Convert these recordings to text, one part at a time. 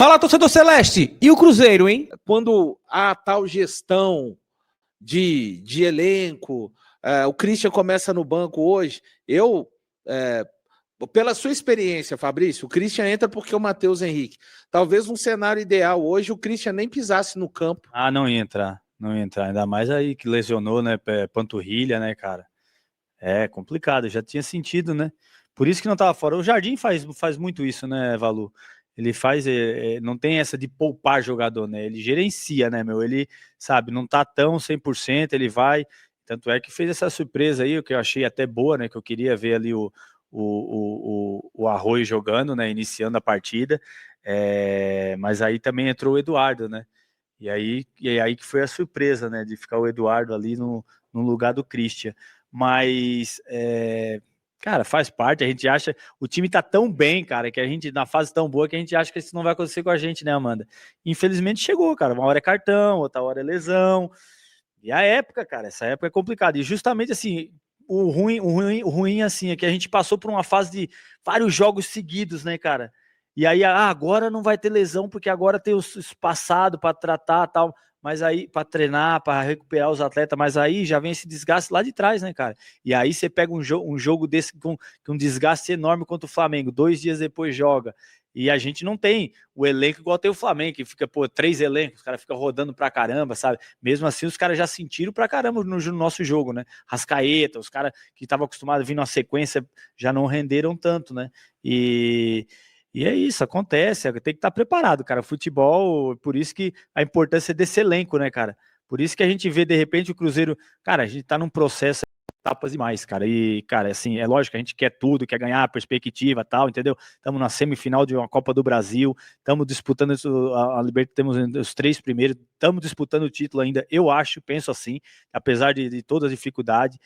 Fala, torcedor celeste! E o Cruzeiro, hein? Quando há tal gestão de elenco, o Christian começa no banco hoje, pela sua experiência, Fabrício, o Christian entra porque o Matheus Henrique. Talvez um cenário ideal hoje, o Christian nem pisasse no campo. Ah, não entra. Ainda mais aí que lesionou, né? Panturrilha, né, cara? É complicado, já tinha sentido, né? Por isso que não tava fora. O Jardim faz muito isso, né, Valu? Ele faz, não tem essa de poupar jogador, né? Ele gerencia, né, meu? Ele, sabe, não tá tão 100%, ele vai. Tanto é que fez essa surpresa aí, o que eu achei até boa, né? Que eu queria ver ali o Arroio jogando, né? Iniciando a partida. Mas aí também entrou o Eduardo, né? E aí que foi a surpresa, né? De ficar o Eduardo ali no lugar do Christian. Mas, cara, faz parte, a gente acha, o time tá tão bem, cara, que a gente, na fase tão boa, que a gente acha que isso não vai acontecer com a gente, né, Amanda? Infelizmente chegou, cara, uma hora é cartão, outra hora é lesão, e a época, cara, essa época é complicada, e justamente assim, o ruim, assim, é que a gente passou por uma fase de vários jogos seguidos, né, cara? E aí, agora não vai ter lesão, porque agora tem os passado para tratar tal, mas aí, para treinar, para recuperar os atletas, mas aí já vem esse desgaste lá de trás, né, cara? E aí você pega um jogo desse com um desgaste enorme contra o Flamengo, 2 dias depois joga. E a gente não tem o elenco igual tem o Flamengo, que fica, 3 elencos, os caras ficam rodando pra caramba, sabe? Mesmo assim, os caras já sentiram pra caramba no nosso jogo, né? Rascaeta, os caras que estavam acostumados a vir numa sequência já não renderam tanto, né? E é isso, acontece, tem que estar preparado, cara. Futebol, por isso que a importância desse elenco, né, cara? Por isso que a gente vê, de repente, o Cruzeiro, cara, a gente tá num processo etapas demais, cara. E, cara, assim, é lógico, a gente quer tudo, quer ganhar a perspectiva, tal, entendeu? Estamos na semifinal de uma Copa do Brasil, estamos disputando a Libertadores, temos os 3 primeiros, estamos disputando o título ainda, eu acho, penso assim, apesar de toda a dificuldade,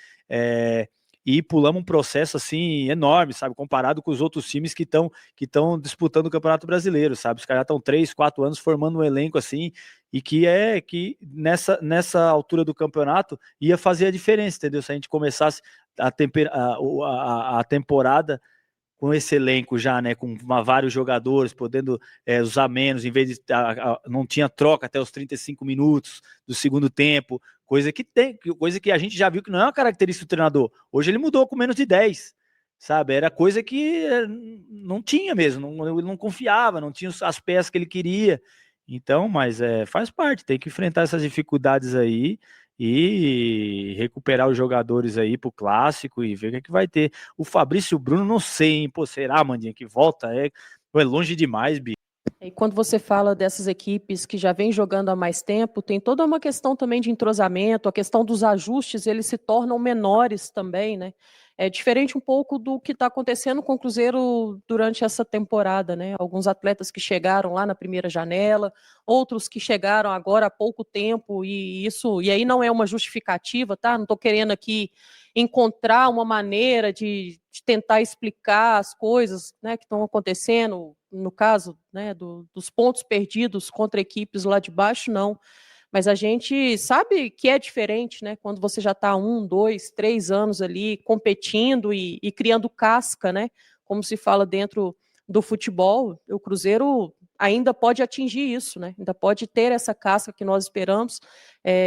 e pulamos um processo assim enorme, sabe, comparado com os outros times que estão disputando o Campeonato Brasileiro, sabe? Os caras estão 3, 4 anos formando um elenco assim, e que nessa altura do campeonato ia fazer a diferença, entendeu? Se a gente começasse a temporada com esse elenco já, né, com vários jogadores, podendo usar menos, em vez de não tinha troca até os 35 minutos do segundo tempo, coisa que a gente já viu que não é uma característica do treinador. Hoje ele mudou com menos de 10, sabe? Era coisa que não tinha mesmo, ele não confiava, não tinha as peças que ele queria. Então, mas faz parte, tem que enfrentar essas dificuldades aí e recuperar os jogadores aí pro clássico e ver o que é que vai ter. O Fabrício Bruno, não sei, hein? Pô, será, Mandinha, que volta? É longe demais, Bi. E quando você fala dessas equipes que já vêm jogando há mais tempo, tem toda uma questão também de entrosamento, a questão dos ajustes, eles se tornam menores também, né? É diferente um pouco do que está acontecendo com o Cruzeiro durante essa temporada, né? Alguns atletas que chegaram lá na primeira janela, outros que chegaram agora há pouco tempo, e aí não é uma justificativa, tá? Não estou querendo aqui encontrar uma maneira de tentar explicar as coisas, né, que estão acontecendo, no caso, né, dos pontos perdidos contra equipes lá de baixo, não. Mas a gente sabe que é diferente, né? Quando você já está 1, 2, 3 anos ali competindo e criando casca, né? Como se fala dentro do futebol, o Cruzeiro ainda pode atingir isso, né? Ainda pode ter essa casca que nós esperamos.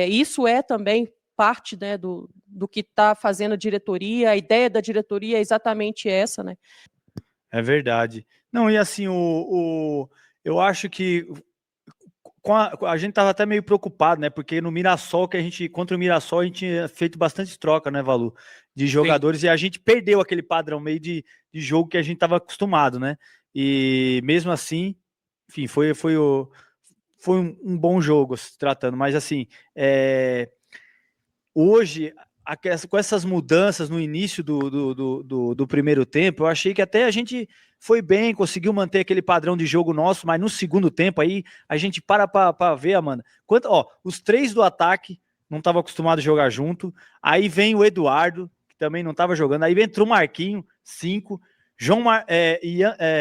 Isso é também parte, né, do que está fazendo a diretoria. A ideia da diretoria é exatamente essa, né? É verdade. Não, e assim, eu acho que a gente tava até meio preocupado, né? Porque no Mirassol, contra o Mirassol, a gente tinha feito bastante troca, né, Valu? De jogadores, e a gente perdeu aquele padrão meio de jogo que a gente tava acostumado, né? E mesmo assim, enfim, foi um bom jogo se tratando, mas assim, hoje, com essas mudanças no início do primeiro tempo, eu achei que até a gente foi bem, conseguiu manter aquele padrão de jogo nosso, mas no segundo tempo aí a gente para ver, Amanda. Os 3 do ataque não estavam acostumados a jogar junto, aí vem o Eduardo, que também não estava jogando, aí entrou o Marquinho, 5,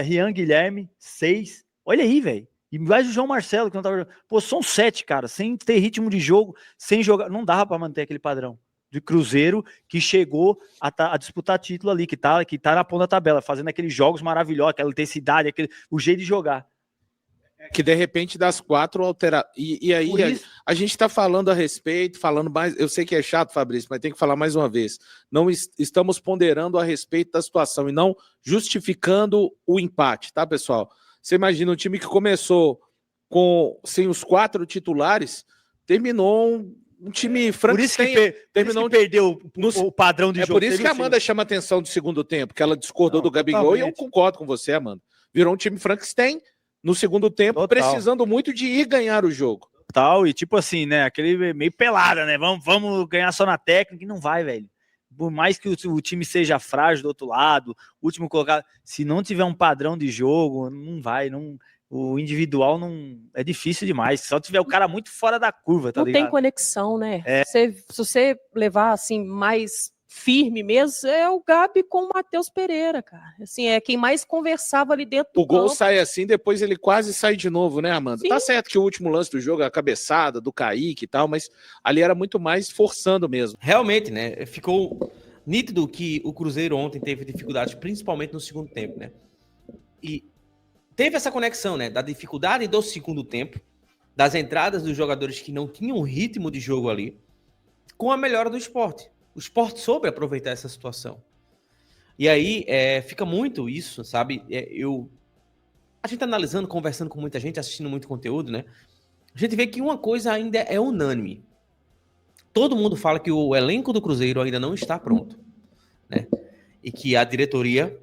Rian Guilherme, 6. Olha aí, velho. E mais o João Marcelo, que não tava jogando. Pô, são 7, cara, sem ter ritmo de jogo, sem jogar. Não dava para manter aquele padrão de Cruzeiro que chegou a disputar título ali, que tá na ponta da tabela, fazendo aqueles jogos maravilhosos, aquela intensidade, o jeito de jogar. Que de repente das 4 alterar. E aí a gente está falando a respeito, falando mais. Eu sei que é chato, Fabrício, mas tem que falar mais uma vez. Não estamos ponderando a respeito da situação e não justificando o empate, tá, pessoal? Você imagina um time que começou sem os 4 titulares, terminou um time Frankenstein. Terminou que perdeu o padrão de jogo. É por isso que a Amanda chama atenção do segundo tempo, que ela discordou do Gabigol, totalmente. E eu concordo com você, Amanda. Virou um time Frankenstein no segundo tempo, precisando muito de ir ganhar o jogo. Tal, e tipo assim, né, aquele meio pelada, né, vamos ganhar só na técnica, e não vai, velho. Por mais que o time seja frágil do outro lado, último colocado, se não tiver um padrão de jogo, não vai, o individual não é difícil demais. Só tiver o cara muito fora da curva, tá ligado? Não tem conexão, né? Se você levar assim mais firme mesmo, é o Gabi com o Matheus Pereira, cara. Assim, é quem mais conversava ali dentro do campo. O gol sai assim, depois ele quase sai de novo, né, Amanda? Sim. Tá certo que o último lance do jogo é a cabeçada do Kaique e tal, mas ali era muito mais forçando mesmo. Realmente, né? Ficou nítido que o Cruzeiro ontem teve dificuldades, principalmente no segundo tempo, né? E teve essa conexão, né, da dificuldade do segundo tempo, das entradas dos jogadores que não tinham ritmo de jogo ali, com a melhora do Sport. O Sport soube aproveitar essa situação. E aí fica muito isso, sabe? A gente analisando, conversando com muita gente, assistindo muito conteúdo, né? A gente vê que uma coisa ainda é unânime. Todo mundo fala que o elenco do Cruzeiro ainda não está pronto, né? E que a diretoria,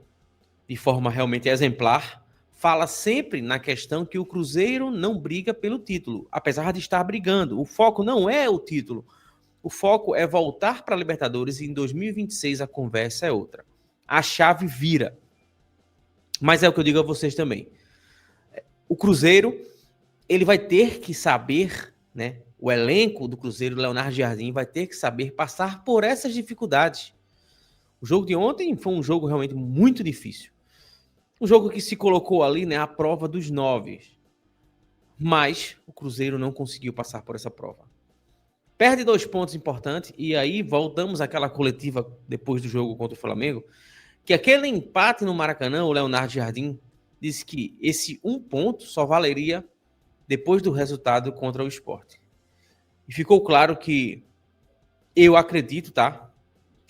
de forma realmente exemplar, fala sempre na questão que o Cruzeiro não briga pelo título, apesar de estar brigando. O foco não é o título. O foco é voltar para a Libertadores e em 2026 a conversa é outra. A chave vira. Mas é o que eu digo a vocês também. O Cruzeiro, ele vai ter que saber, né? O elenco do Cruzeiro, Leonardo Jardim, vai ter que saber passar por essas dificuldades. O jogo de ontem foi um jogo realmente muito difícil. Um jogo que se colocou ali, né, à prova dos 9. Mas o Cruzeiro não conseguiu passar por essa prova. Perde 2 pontos importantes e aí voltamos àquela coletiva depois do jogo contra o Flamengo, que aquele empate no Maracanã, o Leonardo Jardim disse que esse 1 ponto só valeria depois do resultado contra o Sport. E ficou claro que eu acredito, tá?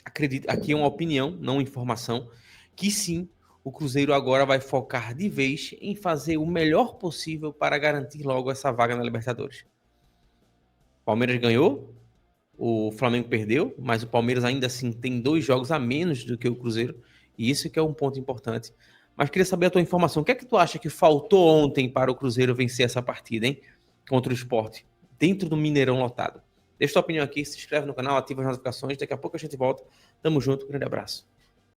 Acredito, aqui é uma opinião, não informação, que sim, o Cruzeiro agora vai focar de vez em fazer o melhor possível para garantir logo essa vaga na Libertadores. O Palmeiras ganhou, o Flamengo perdeu, mas o Palmeiras ainda assim tem 2 jogos a menos do que o Cruzeiro, e isso que é um ponto importante. Mas queria saber a tua informação. O que é que tu acha que faltou ontem para o Cruzeiro vencer essa partida, hein? Contra o Sport, dentro do Mineirão lotado. Deixa tua opinião aqui, se inscreve no canal, ativa as notificações, daqui a pouco a gente volta. Tamo junto, grande abraço.